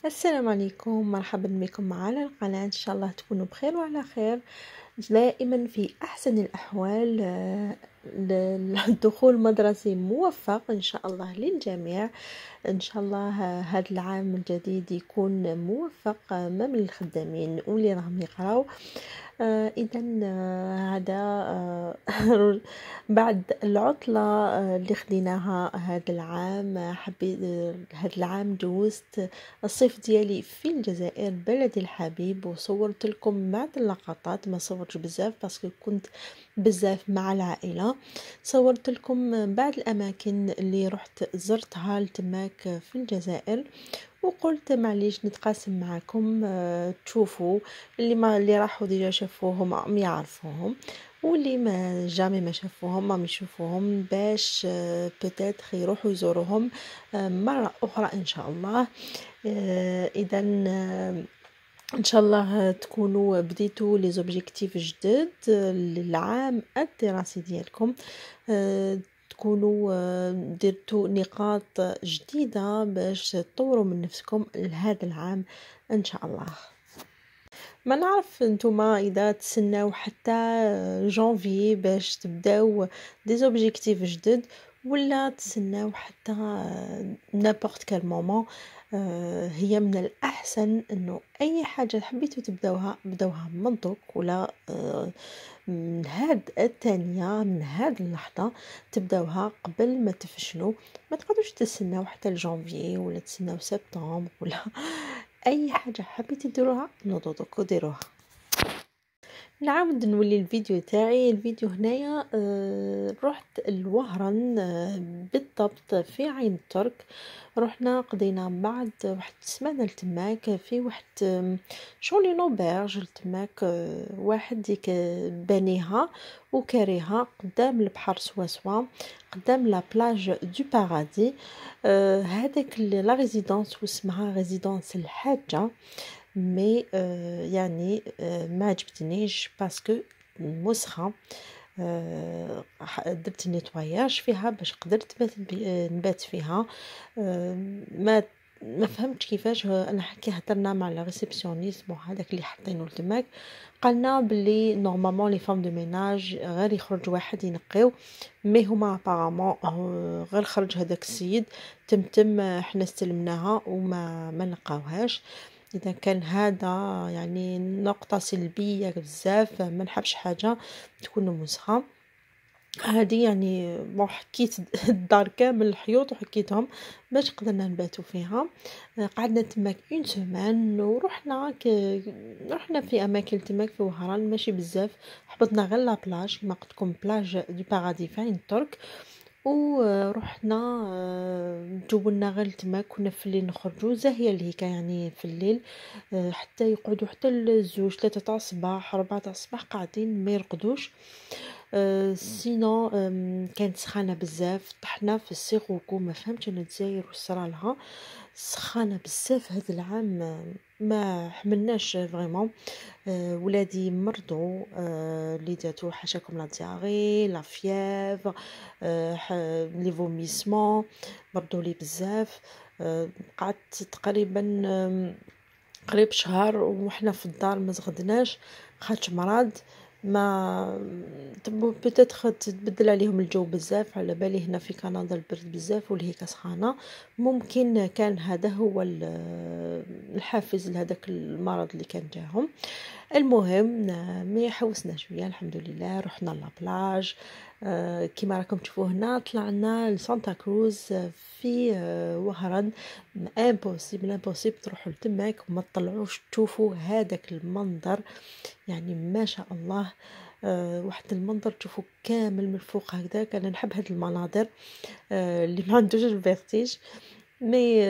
السلام عليكم، مرحبا بكم على القناة. إن شاء الله تكونوا بخير وعلى خير دائما في أحسن الأحوال. الدخول مدرسي موفق إن شاء الله للجميع. إن شاء الله هذا العام الجديد يكون موفق ما من الخدامين واللي راهم يقراو. إذا هذا بعد العطلة اللي خديناها هذا العام، حبيت هذا العام دوزت الصيف ديالي في الجزائر بلدي الحبيب، وصورت لكم بعض اللقطات. ما صورتش بزاف باسكو كنت بزاف مع العائلة. صورت لكم بعض الأماكن اللي رحت زرتها لتماك في الجزائر، وقلت معليش نتقاسم معكم تشوفوا اللي راحوا ديجا شافوهم راهم يعرفوهم، واللي ما جامي ما شافوهم راهم يشوفوهم باش بوتيتر يروحوا يزوروهم مرة أخرى إن شاء الله. إذا ان شاء الله تكونوا بديتوا لي زوبجيكتيف جدد للعام الدراسي ديالكم، تكونوا درتوا نقاط جديدة باش تطوروا من نفسكم لهذا العام ان شاء الله. ما نعرف نتوما اذا تسناو حتى جانفي باش تبداو دي زوبجيكتيف جدد، ولا تسناو حتى نابورت كال مومون. هي من الأحسن أنه أي حاجة حبيتوا تبداوها بداوها من دوك، ولا من هاد الثانية من هاد اللحظة تبداوها قبل ما تفشلوا. ما تقدروش تستناو حتى لجانفي ولا تستناو سبتمبر ولا أي حاجة حبيتوا ديروها نوضوا دوك وديروها. نعاود نولي الفيديو هنايا. رحت الوهران بالضبط في عين الترك. رحنا قضينا بعد واحد السمانه لتماك في واحد شغل نوبرج لتماك، واحد ديك بانيها وكاريها قدام البحر سوا قدام لا بلاج دو بارادي. هذاك لا ريزيدونس واسمها ريزيدونس الحاجه، مي يعني ما عجبتنيش باسكو موسخه. درت نيتواياج فيها باش قدرت نبات فيها. ما فهمتش كيفاش. انا كي هضرنا مع لا ريسبسيونيست هذاك اللي حاطينه لتماك، قالنا بلي نورمالمون لي فام دو ميناج غير يخرج واحد ينقيو، مي هما ابارامون غير خرج هذاك السيد تم حنا استلمناها وما نقاوهاش. اذا كان هذا يعني نقطه سلبيه بزاف، ما نحبش حاجه تكون مسخه. هذه يعني حكيت الدار كامل الحيوط وحكيتهم باش قدرنا نباتوا فيها. قعدنا تماك اون سيمين، ورحنا رحنا في اماكن تماك في وهران ماشي بزاف. حبطنا غير لا بلاج كما قلت لكم، بلاج دو بارادي في عين الترك. ورحنا جولنا غير تما. كنا في الليل نخرجوا زاهيه لهيك يعني في الليل، حتى يقعدوا حتى الزوج 3 تاع الصباح 4 تاع الصباح قاعدين ما يرقدوش. سينو كانت سخانه بزاف. طحنا في السيغوكو، ما فهمتش انا الجزائر وصرالها سخانه بزاف هذا العام. ما حملناش فريمون. ولادي مرضوا، اللي جاتو حاشاكم لا دياري لا فييف، لي فوميسمون، مرضوا لي بزاف. قعدت تقريبا قريب شهر وحنا في الدار ما زغدناش خاطش مرض. ما بوتيتر تتبدل عليهم الجو بزاف، على بالي هنا في كندا البرد بزاف ولهيك سخانه. ممكن كان هذا هو الحافز لهذاك المرض اللي كان جاهم. المهم ما حوسنا شويه الحمد لله. رحنا لابلاج كما راكم تشوفوا هنا. طلعنا لسانتا كروز في وهران. امبوسيبل تروحوا لتماك وما تطلعوش تشوفوا هذاك المنظر. يعني ما شاء الله، واحد المنظر تشوفوا كامل من فوق هكذاك. انا نحب هاد المناظر اللي ما عندوش الفيرتيج، مي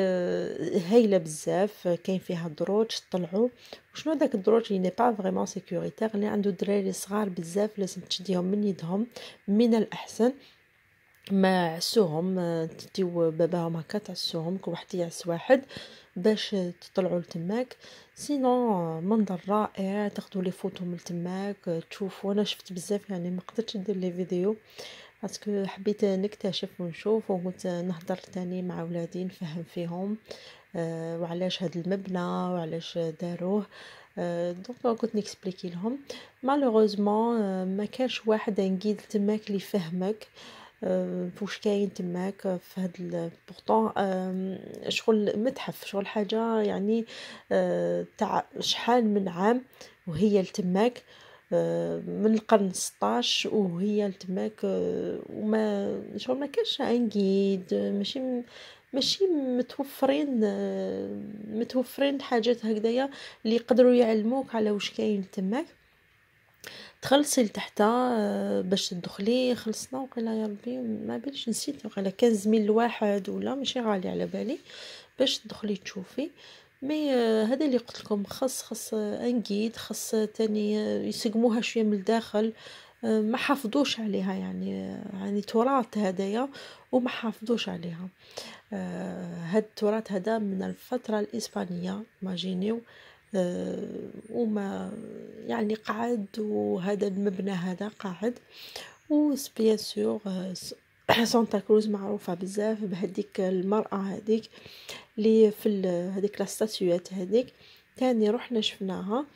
هايله بزاف. كاين فيها دروج طلعوا. وشنو داك الدروج اللي ني با فريمون سيكوريتير، اللي عنده دراري صغار بزاف لازم تشديهم من يدهم. من الاحسن ما عسوهم، تديو باباهم هكا تعسوهم، كل واحد يعس واحد باش تطلعوا لتماك. سينو منظر رائع، تاخذوا لي فوتو من تماك تشوفوا. انا شفت بزاف يعني ما قدرتش ندير لي فيديو باسكو حبيت نكتشف ونشوف، وقلت نهضر تاني مع ولادي نفهم فيهم. وعلاش هذا المبنى وعلاش داروه. دونك كنت نكسبليكي لهم. مالوغوزمون ما كانش واحد نقيد تماك اللي فهمك فوش كاين تماك في هاد بورطون شغل متحف، شغل حاجه يعني تاع شحال من عام وهي لتماك، من القرن 16 وهي لتماك، وما شغل ما كانش نقيد، ماشي متوفرين حاجات هكذايا اللي يقدروا يعلموك على واش كاين تماك. تخلصي لتحت باش تدخلي، خلصنا وقيلا يا ربي ما باليش نسيت، وقيلا 15,000 الواحد ولا ماشي غالي على بالي باش تدخلي تشوفي. مي هذا اللي قلت لكم، خاص انقيد، خاص تاني يسقموها شويه من الداخل، ما حافظوش عليها يعني تراث هدايا وما حافظوش عليها. هاد التراث هذا من الفترة الإسبانية ماجينيو، وما يعني قعد، وهذا المبنى هذا قاعد، و بيان سور سانتا كروز معروفة بزاف بهديك المرأة هذيك اللي في هذيك لا ستاتويات هذيك، تاني رحنا شفناها،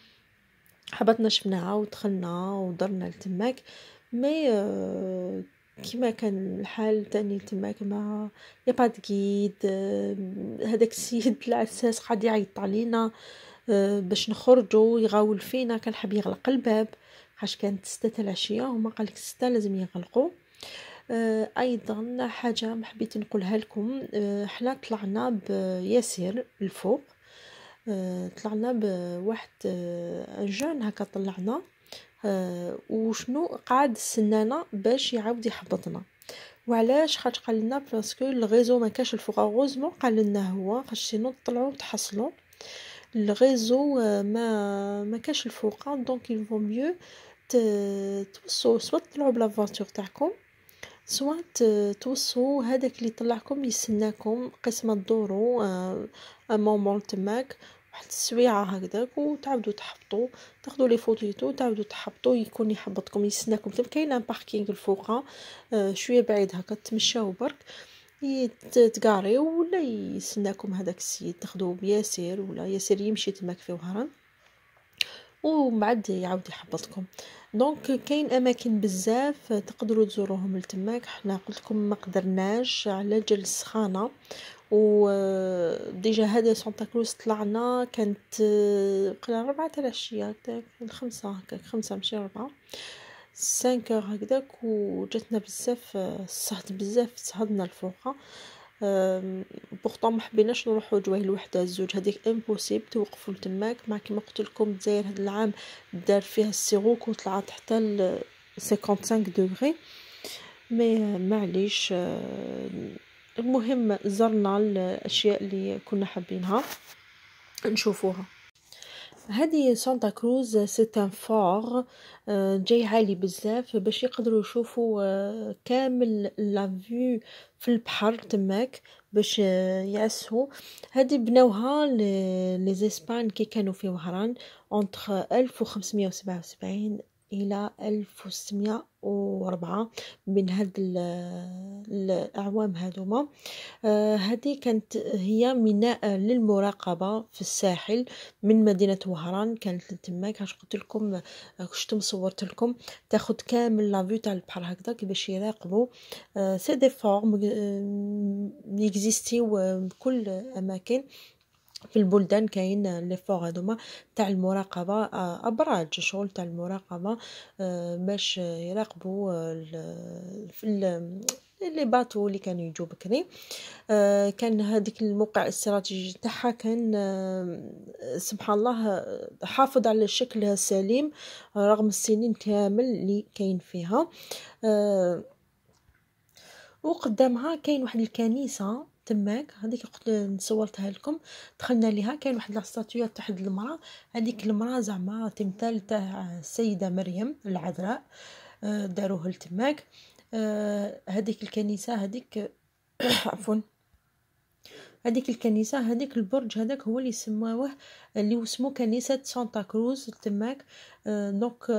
حبطنا شفناها ودخلنا ودرنا لتماك. مي كيما كان الحال تاني تماك ما يبا تقيد. هذاك السيد العساس قاعد يعيط علينا باش نخرجوا، يغاول فينا، كان حاب يغلق الباب حاش كانت 6 العشية وما قالك 6 لازم يغلقوا. ايضا حاجه ما حبيت نقولها لكم، حنا طلعنا بياسر الفوق، طلعنا بواحد جون هكا طلعنا، وشنو قاعد سنانا باش يعاود يحبطنا. وعلاش؟ خاطر قال لنا باسكو الغيزو ما كاش الفوق، غوزمون قال لنا هو خاطر سينو طلعوا تحصلوا الغيزو ما كاش الفوق. دونك يفو ميو توصلوا، سوا تطلعوا بلا فواتور تاعكم، سوات توصوا هذاك اللي طلعكم يسناكم قسمة دورو مومون تماك واحد السويعة هكذاك، وتعاودوا تحبطوا تاخذوا لي فوتيتو، تعاودوا تحبطوا، يكون يحبطكم يسناكم. كاين ان باركينغ الفوق شويه بعيد هكا، تمشاو برك تقاريو ولا يسناكم هذاك السيد، تاخذوا بياسير ولا ياسير يمشي تماك في وهران ومن بعد يعاود يحبطكم. دونك كاين اماكن بزاف تقدروا تزوروهم لتماك. حنا قلت لكم ما قدرناش على جل السخانه، و ديجا هذا سانتا كروز طلعنا كانت قلنا 4 العشيه، الخمسة هكاك، 5 ماشي 4، 5 هكذاك، وجاتنا بزاف الصهد، بزاف صهدنا الفوق. بورطون ما حبيناش نروحوا جوايه الوحده الزوج، هذيك امبوسيبل توقفوا تماك. مع كيما قلت لكم الجزائر هذا العام دار فيها السيروك وطلعت حتى ل 55 دوغري، مي معليش. المهم زرنا الاشياء اللي كنا حابينها نشوفوها. هذه سانتا كروز سيتان فور جاي عالي بزاف باش يقدروا يشوفوا كامل لافيو في البحر تماك، باش يعسوا. هذه بناوها لي زيسبان كي كانوا في وهران انتر 1577 الى 1604، من هاد الاعوام هذوما. هذه كانت هي ميناء للمراقبة في الساحل من مدينة وهران، كانت تماك. هاش قلت لكم، شتم صورت لكم، تاخذ كامل لافيو تاع البحر هكذا باش يراقبوا. سي دي فورم يكزيستيو بكل اماكن في البلدان، كاين لي فور هذوما تاع المراقبه، ابراج شغل تاع المراقبه باش يراقبوا في لي باتو اللي كانوا يجوا بكري. كان هذيك الموقع الاستراتيجي تاعها كان سبحان الله حافظ على شكلها السليم رغم السنين كامل اللي كاين فيها. وقدامها كاين واحد الكنيسه تماك، هذيك قلت صورتها لكم، دخلنا ليها، كاين واحد لاستاتويا تاع واحد المراه، هذيك المراه زعما تمثال تاع السيده مريم العذراء، داروه لتماك. هذيك الكنيسه هذيك عفوا، هذيك الكنيسة، هذيك البرج هذاك هو اللي سموه، اللي اسمه كنيسة سانتا كروز تماك. دونك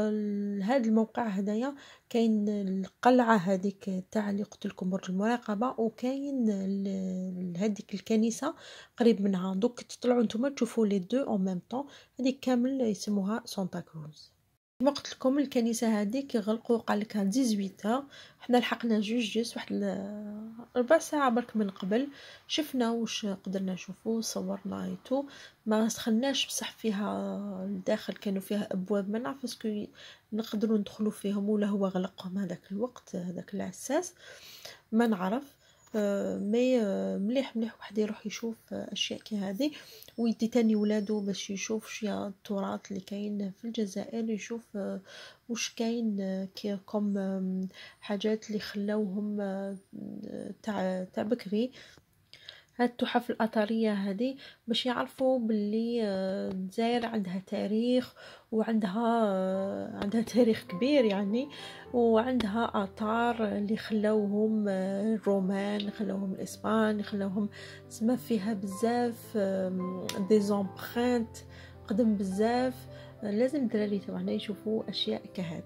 هذا الموقع هدايا كاين القلعة هذيك تاع اللي قلت لكم برج المراقبة، وكاين هذيك الكنيسة قريب منها. دوك تطلعوا نتوما تشوفوا لي دو اون ميم طون. هذيك كامل يسموها سانتا كروز. كما قلت لكم الكنيسه هذيك يغلقوا قال لك 18 حنا لحقنا جوج واحد 4 ساعة برك من قبل. شفنا واش قدرنا نشوفو، صورنا ايتو. ما دخلناش بصح فيها الداخل كانوا فيها ابواب ما نعرف اسكو نقدروا ندخلوا فيهم ولا هو غلقهم هذاك الوقت هذاك العساس ما نعرف. مي مليح مليح واحد يروح يشوف اشياء كي هذه، ويدي تاني ولادو باش يشوف شويه التراث اللي كاين في الجزائر، يشوف واش كاين كي كوم حاجات اللي خلاوهم تاع بكري. هاد التحف الأثرية هذه باش يعرفوا باللي الجزائر عندها تاريخ، وعندها عندها تاريخ كبير يعني، وعندها آثار اللي خلاوهم الرومان، خلاوهم الإسبان، خلاوهم سما فيها بزاف دي زامبرانت قدم بزاف. لازم الدراري تاعنا يشوفوا أشياء كهذه.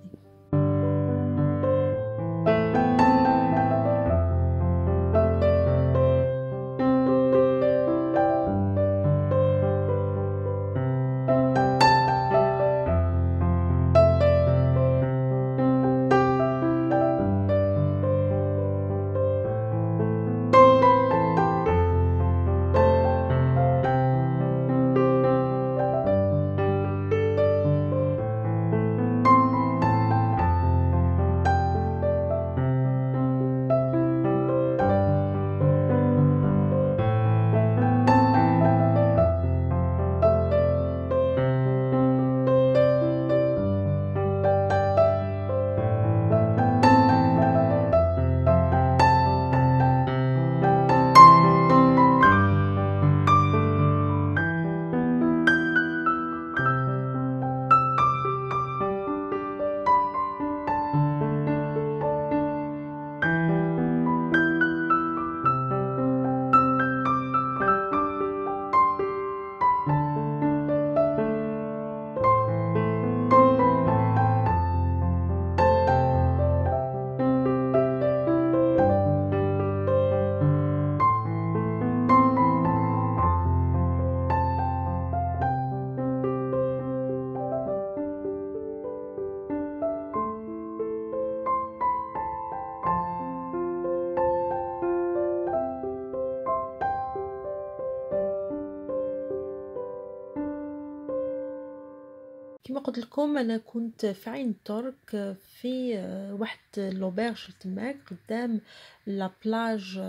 كما قلت لكم انا كنت في عين ترك في واحد لوبيرج تماك قدام لا بلاج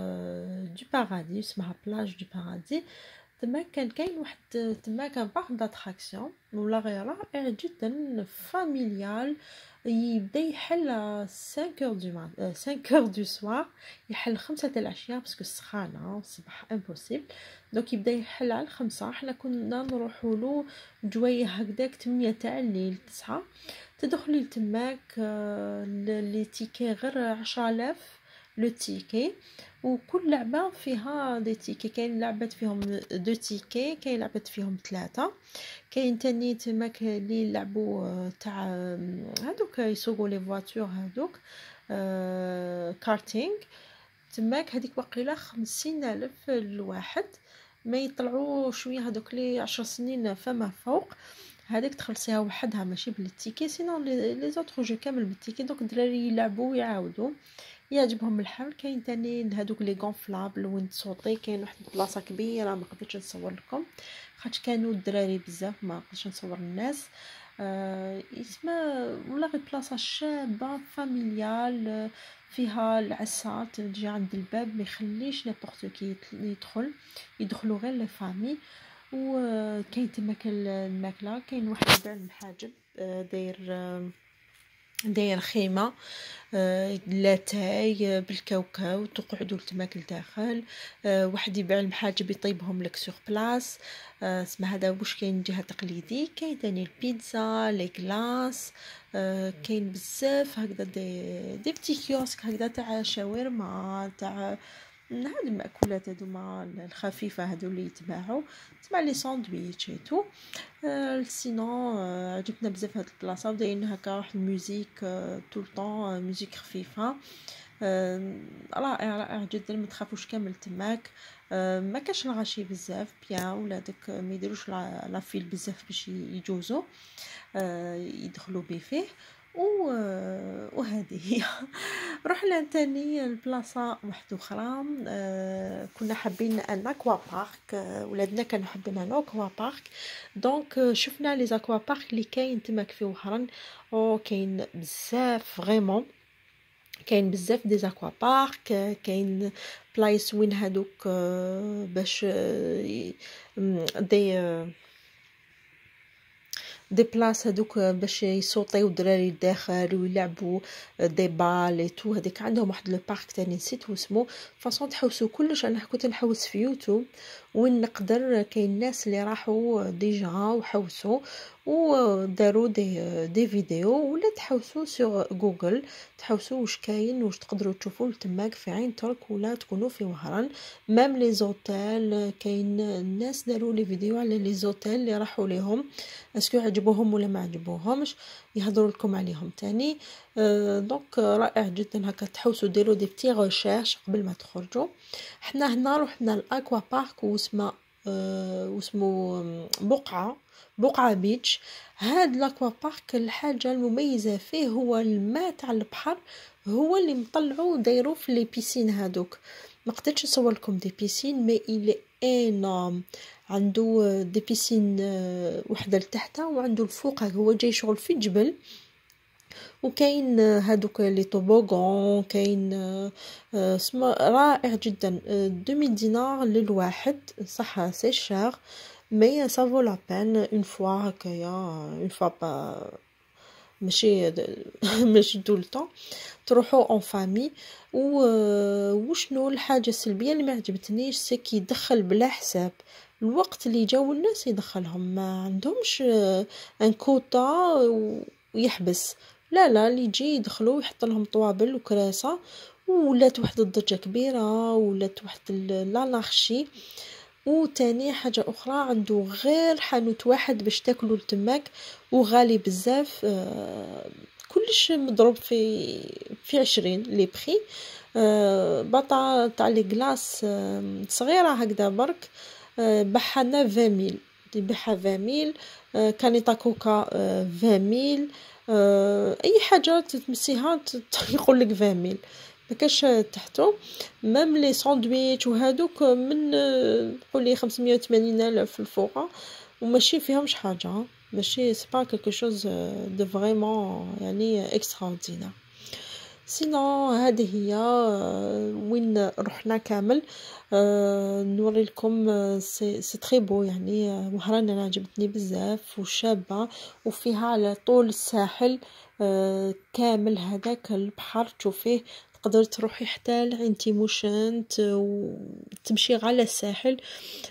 دو بارادي، اسمها بلاج دو بارادي. تما كان كاين واحد تما كان بارك داتراكسيون ولا غير رائع جدا فاميليال. يبدا يحل 5 دو 5 دو سوار، يحل 5 تاع العشيه باسكو السخانه الصباح امبوسيبل. دونك يبدا يحل على 5. حنا كنا نروحوا له جويه هكذاك 8 تاع الليل 9. تدخلي لتماك لي تيكي غير 10000 لو تيكي، وكل لعبه فيها دي تيكي. كاين لعبات فيهم 2 تيكي، كاين لعبات فيهم 3. كاين تاني تماك اللي يلعبوا تاع هادوك يسوقوا لي فواتور هادوك كارتينغ. تماك هذيك واقيلا 50,000 الواحد. ما يطلعوا شويه هذوك لي 10 سنين فما فوق، هذيك تخلصيها وحدها ماشي بالتيكي. سينون لي زوتر جو كامل بالتيكي. دونك الدراري يلعبوا ويعاودوا يعجبهم الحال. كاين تاني هذوك لي غونفلابل وين تصوتي. كاين واحد البلاصه كبيره ما قدرتش نصور لكم خاطر كانوا الدراري بزاف ما قدرتش نصور الناس. اسمها ولا غير بلاصه شابه فاميليال فيها العسال تجي عند الباب، ما يخليش نيبورت كي يدخلوا غير لي فامي. وكاين تما الماكله. كاين واحد يبيع المحاجب داير خيمه لاتاي بالكاوكاو، تقعدوا تماك لداخل. واحد يبيع المحاجب يطيبهم لك سور بلاص. اسمها هذا واش كاين جهه تقليدي. كاين تاني البيتزا لي كلاص. كاين بزاف هكذا دي بتي كيوسك هكذا تاع شاورما تاع هاد المأكولات هادوما الخفيفة هادو اللي يتباعوا تسمع لي ساندويتش ايتو. سينون عجبتنا بزاف هاد البلاصه ودايرين هكا واحد الموزيك طول طون موزيك خفيفه. رائع رائع جدا، ما تخافوش كامل تماك. ما كاش الغاشي بزاف بيان، ولا داك ما يديروش لافيل بزاف باش يجوزوا يدخلوا بيه فيه. وهذه هي. رحنا تاني البلاصه واحده اخرى، كنا حابين ان اكوا بارك، ولادنا كانوا حابين ان اكوا بارك. دونك شفنا لي زاكوا بارك اللي كاين تماك في وهران، او كاين بزاف فريمون، كاين بزاف دي زاكوا بارك. كاين بلايص وين هادوك باش دي بلاص هذوك باش يصوتيو الدراري الداخل ويلعبوا دي بال اي تو. هذيك عندهم واحد لو بارك تاني نسيت اسمه. فاصون تحوسوا كلش، انا كنت نحوس في يوتيوب وين نقدر، كاين ناس اللي راحوا ديجا وحوسوا وداروا دي فيديو، ولا تحوسوا سور جوجل تحوسوا واش كاين، واش تقدروا تشوفوا تماك في عين ترك ولا تكونوا في وهران. مام لي زوتيل كاين الناس داروا لي فيديو على لي زوتيل اللي راحوا ليهم، اسكو عجبوهم ولا ما عجبوهمش، يهضروا لكم عليهم تاني. دونك رائع جدا هكا تحوسوا ديروا دي بتي ريشيرش قبل ما تخرجوا. حنا هنا رحنا الاكوا بارك واسمو بقعة بيتش. هاد الاكوا بارك الحاجه المميزه فيه هو الماء تاع البحر، هو اللي مطلعوا دايروا في لي بيسين هادوك. ما قدرتش نصور لكم دي بيسين مي إلي انورم. عنده دي بيسين وحده لتحت وعنده الفوق، هو جاي شغل في الجبل. وكاين هادوك لي طوبوغون، كاين رائع جدا. 2000 دينار للواحد، صح سي شار مي سافو لا بين اون فوا هكايا، اون فوا با ماشي ماشي طول طون تروحوا اون فامي. وشنو الحاجه السلبيه اللي ما عجبتنيش سي كي يدخل بلا حساب. الوقت اللي جاو الناس يدخلهم، ما عندهمش ان كوتا ويحبس. لا لا، اللي يجي يدخلوا يحط لهم طوابل وكراسه، ولات واحد الضجه كبيره، ولات واحد لانارشي. وتاني حاجة أخرى عنده غير حانوت واحد باش تاكلوا التماك، وغالي بزاف. كلش مضروب في 20 لي بخي. بطا تاع لي كلاص صغيرة هكذا برك، بحنا 20 000، يبيعها 20 000. كانيطا كوكا 20 000. اي حاجه تتمسيها يقول لك 20 000، ما كاش تحته. ميم لي ساندويتش وهذوك من قولي 580 الف الفوق، وماشي فيهمش حاجه، ماشي سي با كلكو شوز دو فريمون يعني اكستراوردينير. سينو هذه هي وين رحنا كامل. نوري لكم سي تري بو يعني. وهران انا عجبتني بزاف وشابه، وفيها على طول الساحل كامل هذاك البحر تشوفيه. تقدر تروحي حتى لعين تيموشان وتمشي على الساحل.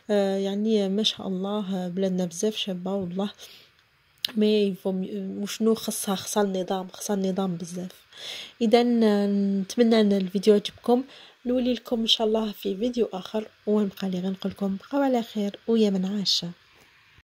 يعني ما شاء الله بلادنا بزاف شابه والله. مي وشنو خاصها النظام بزاف. اذا نتمنى ان الفيديو عجبكم، نولي لكم ان شاء الله في فيديو اخر، ونبقى لي غنقول لكم بقاو على خير ويا من عاشه.